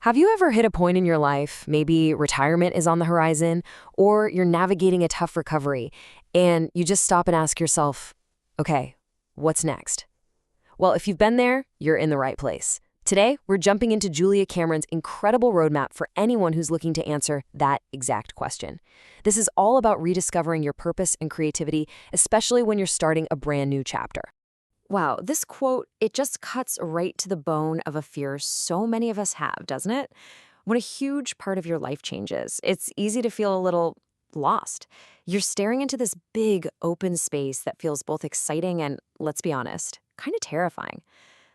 Have you ever hit a point in your life, maybe retirement is on the horizon, or you're navigating a tough recovery, and you just stop and ask yourself, okay, what's next? Well, if you've been there, you're in the right place. Today, we're jumping into Julia Cameron's incredible roadmap for anyone who's looking to answer that exact question. This is all about rediscovering your purpose and creativity, especially when you're starting a brand new chapter. Wow, this quote, it just cuts right to the bone of a fear so many of us have, doesn't it? When a huge part of your life changes, it's easy to feel a little lost. You're staring into this big open space that feels both exciting and, let's be honest, kind of terrifying.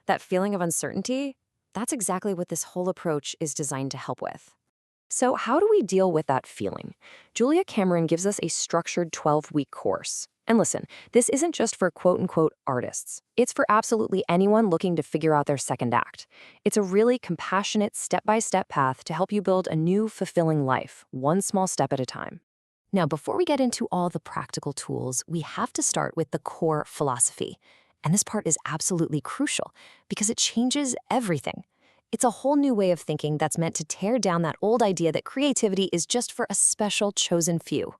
That feeling of uncertainty, that's exactly what this whole approach is designed to help with. So how do we deal with that feeling? Julia Cameron gives us a structured 12-week course. And listen, this isn't just for quote-unquote artists. It's for absolutely anyone looking to figure out their second act. It's a really compassionate step-by-step path to help you build a new, fulfilling life, one small step at a time. Now, before we get into all the practical tools, we have to start with the core philosophy. And this part is absolutely crucial because it changes everything. It's a whole new way of thinking that's meant to tear down that old idea that creativity is just for a special chosen few.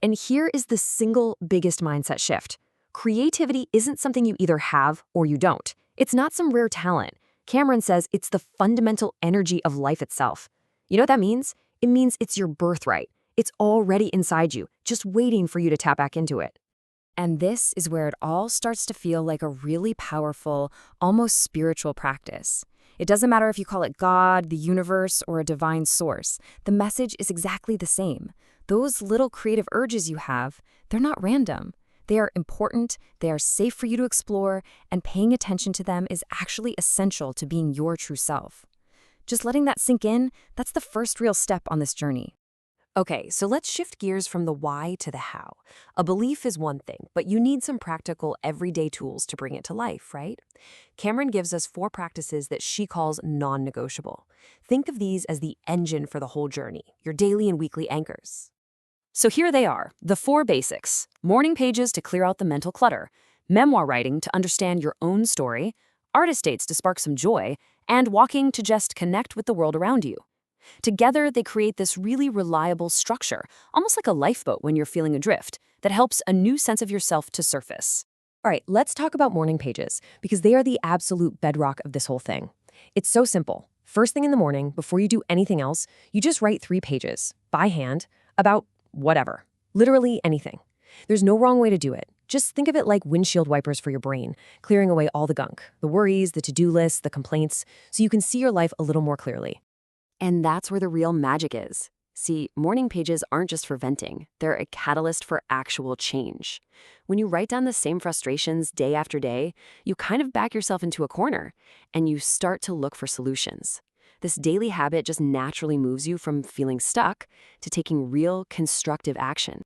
And here is the single biggest mindset shift. Creativity isn't something you either have or you don't. It's not some rare talent. Cameron says it's the fundamental energy of life itself. You know what that means? It means it's your birthright. It's already inside you, just waiting for you to tap back into it. And this is where it all starts to feel like a really powerful, almost spiritual practice. It doesn't matter if you call it God, the universe, or a divine source. The message is exactly the same. Those little creative urges you have, they're not random. They are important, they are safe for you to explore, and paying attention to them is actually essential to being your true self. Just letting that sink in, that's the first real step on this journey. Okay, so let's shift gears from the why to the how. A belief is one thing, but you need some practical, everyday tools to bring it to life, right? Cameron gives us 4 practices that she calls non-negotiable. Think of these as the engine for the whole journey, your daily and weekly anchors. So here they are, the 4 basics. Morning pages to clear out the mental clutter, memoir writing to understand your own story, artist dates to spark some joy, and walking to just connect with the world around you. Together, they create this really reliable structure, almost like a lifeboat when you're feeling adrift, that helps a new sense of yourself to surface. All right, let's talk about morning pages, because they are the absolute bedrock of this whole thing. It's so simple. First thing in the morning, before you do anything else, you just write 3 pages, by hand, about whatever. Literally anything. There's no wrong way to do it. Just think of it like windshield wipers for your brain, clearing away all the gunk, the worries, the to-do lists, the complaints, so you can see your life a little more clearly. And that's where the real magic is. See, morning pages aren't just for venting. They're a catalyst for actual change. When you write down the same frustrations day after day, you kind of back yourself into a corner, and you start to look for solutions. This daily habit just naturally moves you from feeling stuck to taking real, constructive action.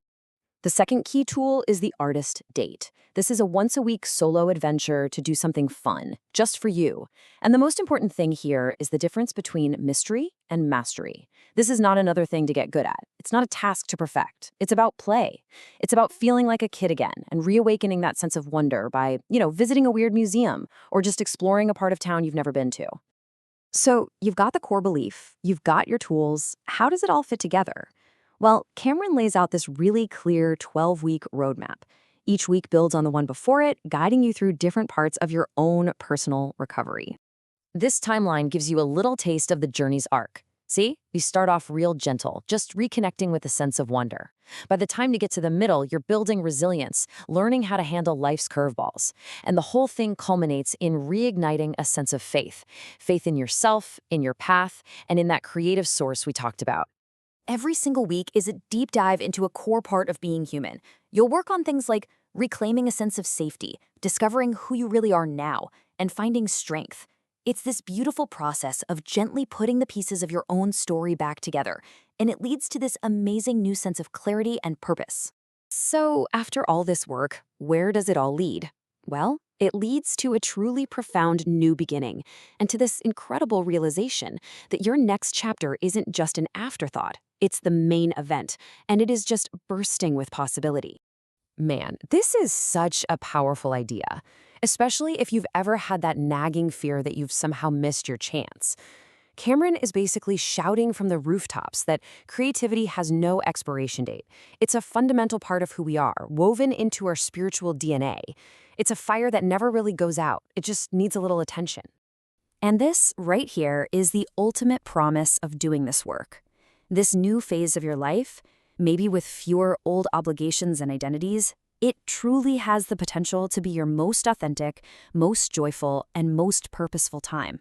The second key tool is the artist date. This is a once-a-week solo adventure to do something fun, just for you. And the most important thing here is the difference between mystery and mastery. This is not another thing to get good at. It's not a task to perfect. It's about play. It's about feeling like a kid again and reawakening that sense of wonder by, visiting a weird museum or just exploring a part of town you've never been to. So you've got the core belief, you've got your tools. How does it all fit together? Well, Cameron lays out this really clear 12-week roadmap. Each week builds on the one before it, guiding you through different parts of your own personal recovery. This timeline gives you a little taste of the journey's arc. See, we start off real gentle, just reconnecting with a sense of wonder. By the time you get to the middle, you're building resilience, learning how to handle life's curveballs. And the whole thing culminates in reigniting a sense of faith. Faith in yourself, in your path, and in that creative source we talked about. Every single week is a deep dive into a core part of being human. You'll work on things like reclaiming a sense of safety, discovering who you really are now, and finding strength. It's this beautiful process of gently putting the pieces of your own story back together, and it leads to this amazing new sense of clarity and purpose. So, after all this work, where does it all lead? Well, it leads to a truly profound new beginning, and to this incredible realization that your next chapter isn't just an afterthought, it's the main event, and it is just bursting with possibility. Man, this is such a powerful idea, especially if you've ever had that nagging fear that you've somehow missed your chance. Cameron is basically shouting from the rooftops that creativity has no expiration date. It's a fundamental part of who we are, woven into our spiritual DNA. It's a fire that never really goes out. It just needs a little attention. And this, right here, is the ultimate promise of doing this work. This new phase of your life, maybe with fewer old obligations and identities, it truly has the potential to be your most authentic, most joyful, and most purposeful time.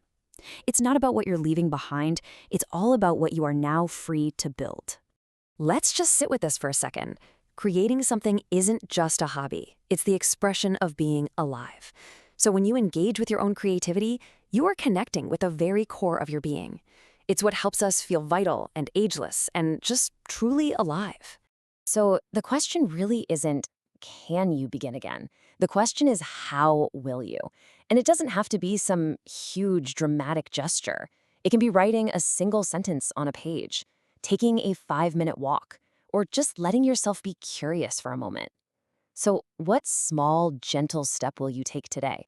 It's not about what you're leaving behind, it's all about what you are now free to build. Let's just sit with this for a second. Creating something isn't just a hobby. It's the expression of being alive. So when you engage with your own creativity, you are connecting with the very core of your being. It's what helps us feel vital and ageless and just truly alive. So the question really isn't, can you begin again? The question is, how will you? And it doesn't have to be some huge dramatic gesture. It can be writing a single sentence on a page, taking a 5-minute walk, or just letting yourself be curious for a moment. So what small, gentle step will you take today?